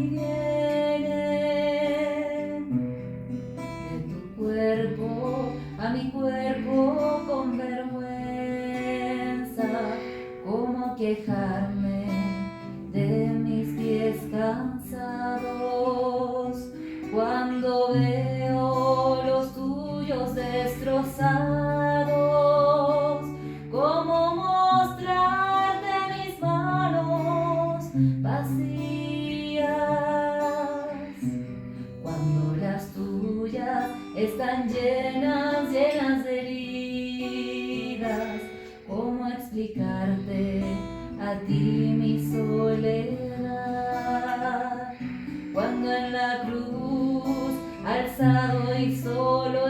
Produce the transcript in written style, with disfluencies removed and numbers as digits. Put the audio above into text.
vienen de tu cuerpo a mi cuerpo con vergüenza. ¿Cómo quejarme de mis pies cansados cuando veo los tuyos destrozados? ¿Cómo mostrarte mis manos vacías cuando las tuyas están llenas, llenas de heridas? ¿Cómo explicarte a ti mi soledad cuando en la cruz alzado y solo